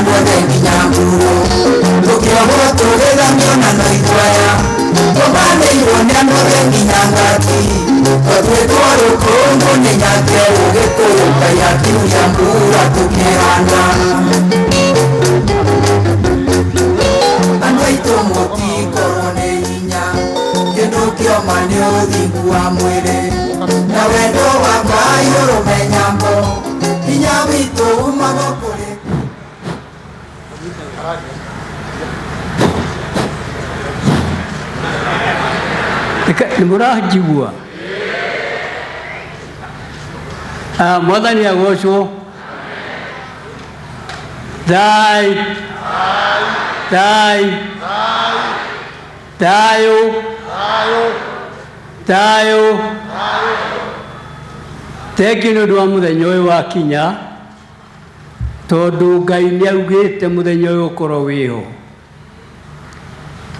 nyanduothe nginya nguro tukiohwo tũgĩthamio na noitwaya tũmanĩirwo nyanduothe nginya ngati twatuĩtwo rũkũngũ nĩ nyange ũgĩkũyũ Ngai akiuria mbura tũkĩhanda andũ aitũ mũtikorwo nĩ hinya kĩndũ kĩoma nĩ ũthingu wa mwĩrĩ na wendo wa Ngai ũrũmenya mbo hinya witũ umaga kũrĩ Nimurajigua mwathani agocwo thai thai thayũ thayũ thengiũ nĩ ũndũ wa mũthenya ũyũ wakinya tondũ Ngai nĩaugĩte mũthenya ũyũ ũkorwo wĩho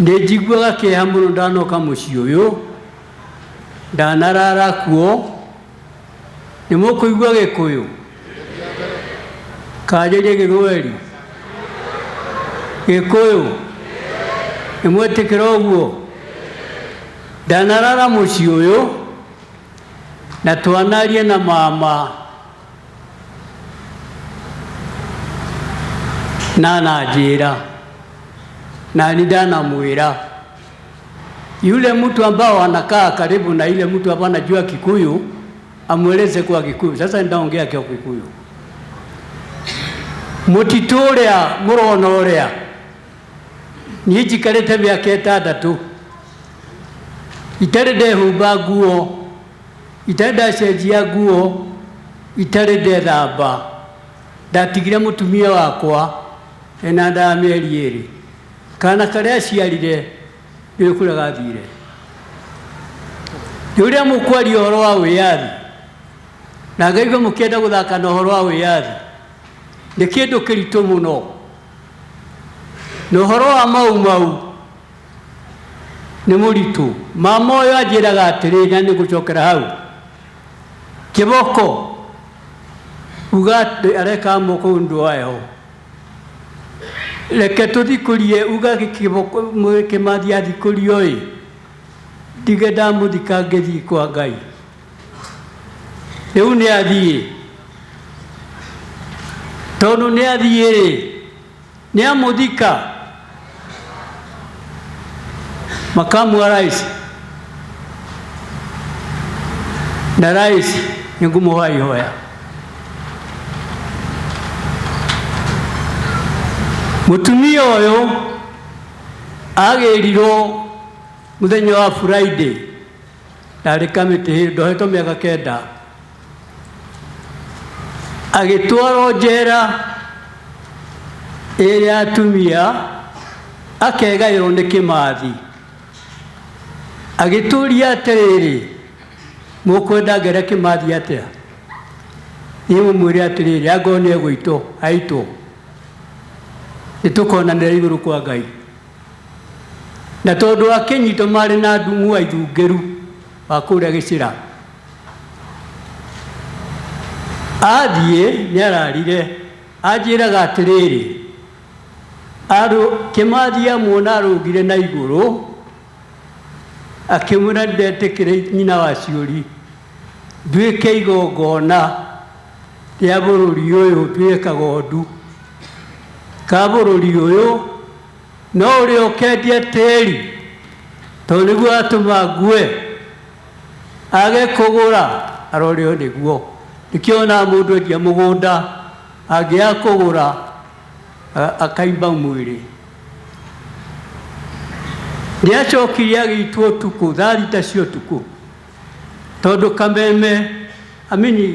nĩ njiguaga kĩeha mũno ndanoka mũciĩ ũyũ ndanarara kuo nĩ mũkũigua Gĩkũyũ kanjĩrie Gĩthweri Gĩkũyũ nĩ mwĩtĩkĩra ũguo ndanarara mũciĩ ũyũ na twanarie na mama na nanjĩra na nidanamwĩra yule mtu ambao anakaa karibu na ile mtu hapa anajua Kikuyu amweleze kwa Kikuyu. Sasa nitaongea kwa Kikuyu. Mũtitũ ũrĩa mũrona ũrĩa niĩ njikarĩte mĩaka 6 itarĩ ndehumba nguo itarĩ ndacenjia nguo itarĩ ndethamba ndatigire mũtumia wakwa ena nda mĩeri 2 kana karĩa aciarire nĩ kũrĩa gathire ũrĩa mũkwaria ũhoro wa wĩyathi na ngaigua mũkĩenda gũthaka na ũhoro wa wĩyathi nĩ kĩndũ kĩritũ mũno na ũhoro wa mau nĩ mũritũ mama ũyũ anjĩraga atĩrĩ na nĩ gũcokera hau kĩboko uga areka moko ũndũ wayo reke tũthikũrie uga Kĩboko Kĩmathi athikũrio ĩ ndige ndamũthika ngĩthiĩ kwa Ngai rĩu nĩ athiĩ tondũ nĩ athiĩ rĩ nĩ amũthika makamu wa rais na rais nĩ ngũmũhoya ihoya mũtumia ũyũ agĩrirwo mũthenya wa Friday ndarĩ kamĩtĩ ndohetwo mĩaka 9 agĩtwarwo njera ĩrĩa atumia akegaĩrwo nĩ Kĩmathi agĩtũria atĩrĩrĩ mũkwenda ngere Kĩmathi atĩa niĩ mũmwĩre atĩrĩrĩ angorwo nĩ egwĩtwo aitwo nĩtũkonanĩra igũrũ kwa Ngai na tondũ akĩnyitwo marĩ na ndung'u wa ithungĩru wa kũrĩa Gĩcĩra athiĩ nĩararire anjĩraga atĩrĩrĩ Kĩmathi amuona arũgire na igũrũ akĩmwĩra ndetĩkĩre nyina wa Ciũri nduĩke igongona rĩa bũrũri ũyũ nduĩke kagondu ka bũrũri ũyũ no ũrĩa ũkendia tĩri tondũ nĩguo atũma ngue age kũgũra arorĩo nĩguo nĩkĩona mũndũ endia mũgũnda angĩaga kũgũra akaimba mwĩrĩ nĩacokirie agĩitwo ũtukũ thaa 3 cia ũtukũ tondũ kameme amini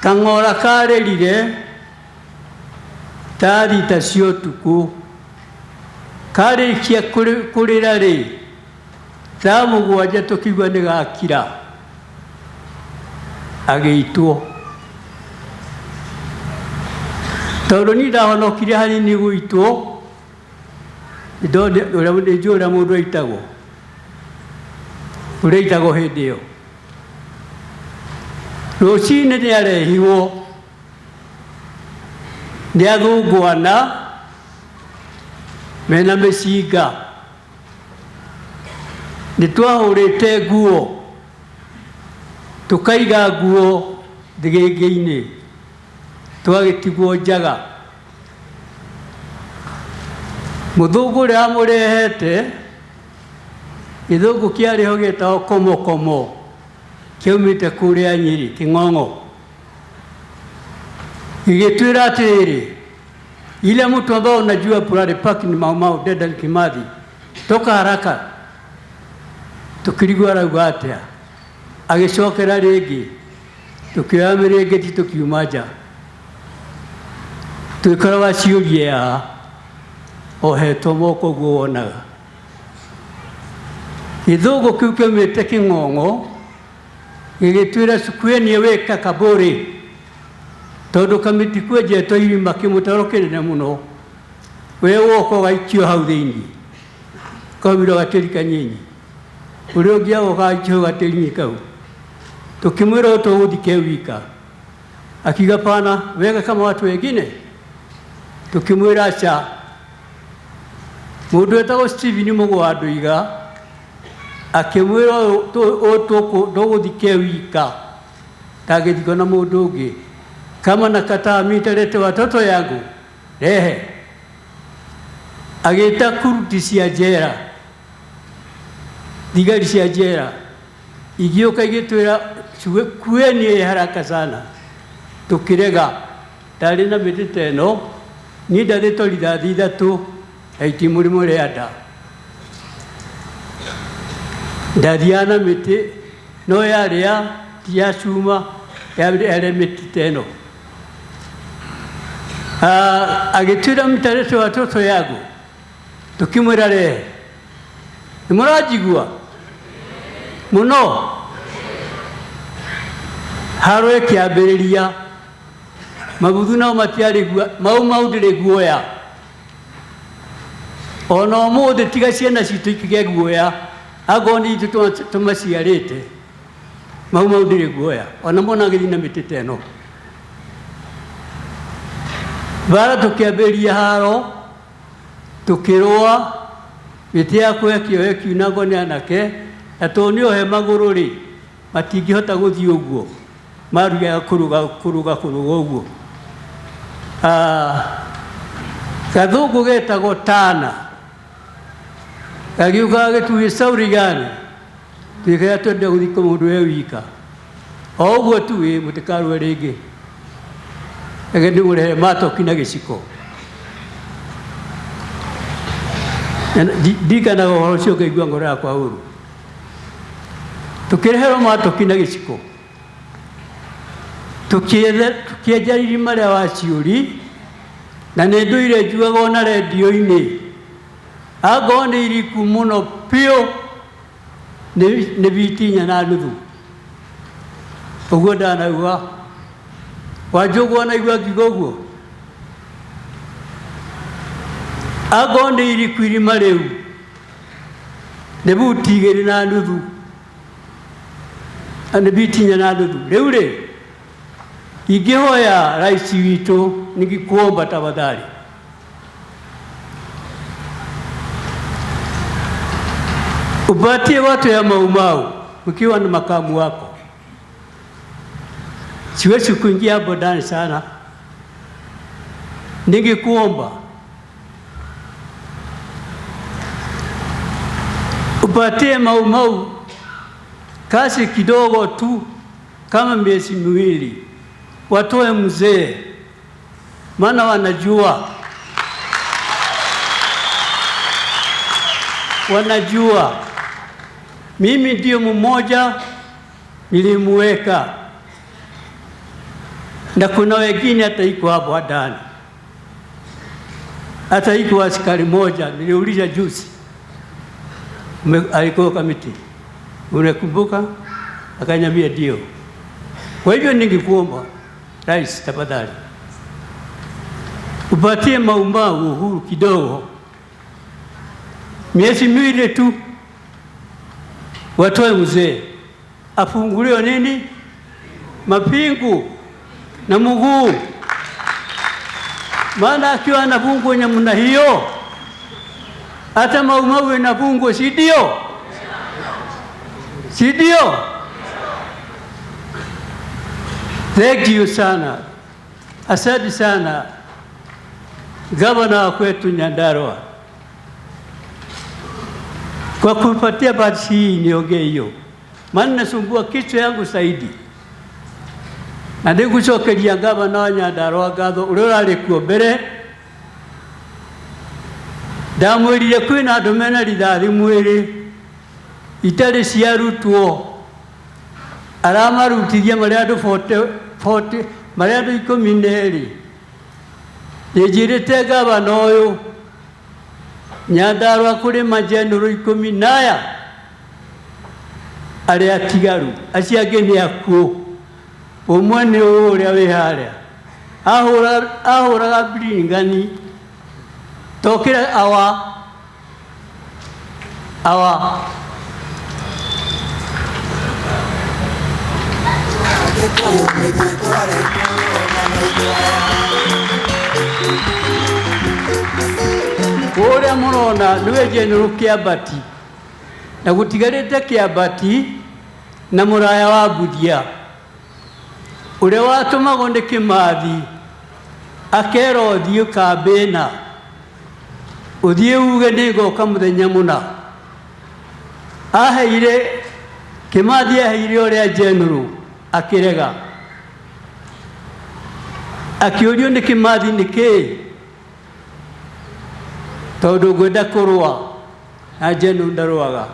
kang'ora karĩrire thaa 3 cia ũtukũ karĩkia kũrĩra rĩ thaa 7 tũkigua nĩ gakira agĩitwo tondũ niĩ ndahonokire hanini gũitwo ũrĩa mũndũ aitagwo ũrĩa aitagwo hĩndĩ ĩyo rũcinĩ nĩarehirwo nĩ athũngwana mena mĩcinga. Nĩ twahũrĩte nguo tũkaiga nguo thĩgĩngĩ-inĩ twagĩtigwo njaga. Mũthũngũ ũrĩa amũrehete gĩthũngũ kĩarĩho gĩtagwo komokomo kĩaumĩte kũrĩa Nyĩrĩ Kĩng'ong'o. Gĩgĩtwĩra atĩrĩrĩ, ile mtu ambao unajua Purare Park ni Mau Dedan Kimathi, toka haraka. Tukirigwa arauga atĩa, agĩcokera rĩngĩ, tukĩoya mĩrĩngĩti tukiuma nja. Twĩkoraga ciũria ohetwo moko ũguo wonaga. Gĩthũngũ kĩu kĩaumĩte Kĩng'ong'o gĩgĩtwĩra Cukwenie wĩka Kabũrĩ, tondũ Kamiti kwenjetwo irima kĩmũtaro kĩnene mũno, we woka ũgaikio hau thĩinĩ kaumĩrwo gatĩri kanyinyi, ũrĩa ũngĩ agoka agaikio gatĩri-inĩ kau. Tukimwĩra tũgũthike wika, akiuga pana, weka kama watu wengine. Tukimwĩra aca. Mũndũ wetagwo Stephen Mũgwandũiga akĩmwĩra tũgũthike wika, ndangĩthikwo na mũndũ ũngĩ. Kama nakataa mitalete watoto yangu, rehe. Agĩta kuruti cia njera, thigari cia njera, igĩũka igĩtwĩra Cukwenie haraka sana. Tukĩrega, ndarĩ na mĩtĩ ta ĩno, niĩ ndathĩtwo rithathi 3 aiti mũrimũ rĩanda. Ndathiaga na mĩtĩ no yarĩa ti ya cuma, yarĩ mĩtĩ ta ĩno. Agĩtwĩra mitalete watoto yangu, tukimwĩra rehe. Nĩmũranjigua mũno? Haro ĩkĩambĩrĩria, mabuthu nao matiarĩ mau ndĩrĩ guoya. Ona ũmũthĩ tiga ciana citũ ikĩgĩa guoya, akorwo nĩ itũ tũmaciarĩte, mau ndĩrĩ guoya, ona mona agĩthiĩ na mĩtĩ ta ĩno. Bara tukĩambĩrĩria haro, tukĩrũa, mĩtĩ yakwa ĩkĩoya ĩkiunangwo nĩ anake, na tondũ nĩohe magũrũ-rĩ, matingĩhota gũthiĩ ũguo, marugaga kũruga ũguo. Gathũngũ getagwo Tana gagiuga gĩtugĩ sauri gani, twĩkaga twende gũthika mũndũ we wika. O ũguo tu mũtikarue rĩngĩ. Ndĩmũrehere matoki na gĩciko. Ndirikanaga ũhoro ũcio ngaigua ngoro yakwa ũru. Tukĩreherwo matoki na gĩciko, tukĩenja irima rĩa Waciũri, na nĩ ndũire njugaga ona redio-inĩ, akorwo nĩ iriku mũno biũ nĩ biti 4 na nuthu. Ũguo ndanauga. Wanjũgũ anaigua ngiuga ũguo. Akorwo nĩ iriku irima rĩu nĩ buti 2 na nuthu, nĩ biti 4 na nuthu. Rĩu-rĩ, ingĩhoya rais witũ, ningekuomba tafadhali, upatie watu ya Mau ukiwa na makamu wako. Siwezi kuingia hapo ndani sana. Ningekuomba upatie Mau kazi kidogo tu, kama miezi 2, watoe mzee, maana wanajua mimi ndio mmoja nilimuweka, na kuna wengine hata iko hapo ndani, hata iko askari moja niliuliza juzi, alikuwa Kamiti, unakumbuka? Akaniambia ndio. Kwa hivyo ningekuomba rais, tafadhali upatie Mau uhuru kidogo, miezi 2 tu, watoe mzee afunguliwe nini, mapingu na mguu. Maana akiwa anavungwa namna hiyo, hata Mau inavungwa, si ndio? Si ndio? Thank you sana, asante sana gavana wa kwetu Nyandarua kwa kupatia bahati hii niongee hiyo, maana nasumbua kichwa yangu zaidi. Na ndigucokeria gavana wa Nyandarua ngatho uria urari kuo mbere. Ndamwirire kwina andu mena rithathi mwiri itari ciarutwo, aramarutithia mari andu 40 mari andu 12. Njirite gavana uyu Nyandarua kuri majenero 10 aria tigaru, acio angi ni akuo. Umwe ni uria wi haria ahuraga biringani tokira awa uria murona niwe General Kiambati, na gutigarite Kiambati na Muraya wa Budia uria watumagwo ni Kimathi akero uthie kambina, uthie uge nigoka muthenya muna. Aheire Kimathi aheire uria General akirega, akiurio ni Kimathi niki tondu ngwenda kurua na General ndaruaga.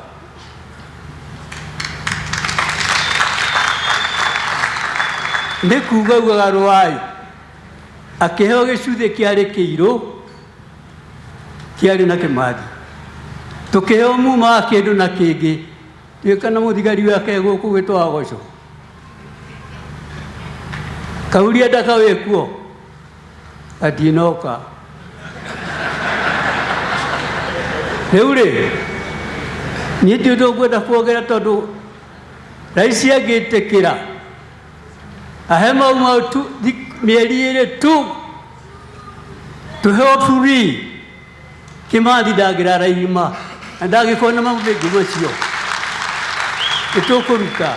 Nikuga ugaga ruai akiheo gicuthi kiari kiiru kiari na Kimathi, tukiheo muma kindu na kingi twikana muthigari wake guku gwitwa goco kauria ndakawe kuo atinoka. Riu ri ni ndio ngwenda kuogera tondu raisi agitikira ahe Mau tu mieri 2 tu tuheo free. Kimathi ndagira raima ndagikona mamuthi macio itukuruta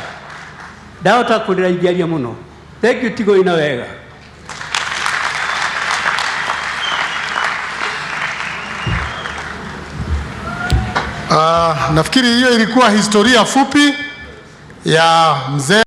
ndahota kuriraithia muno. Thank you tigo ina wega. Nafikiri hiyo ilikuwa historia fupi ya mzee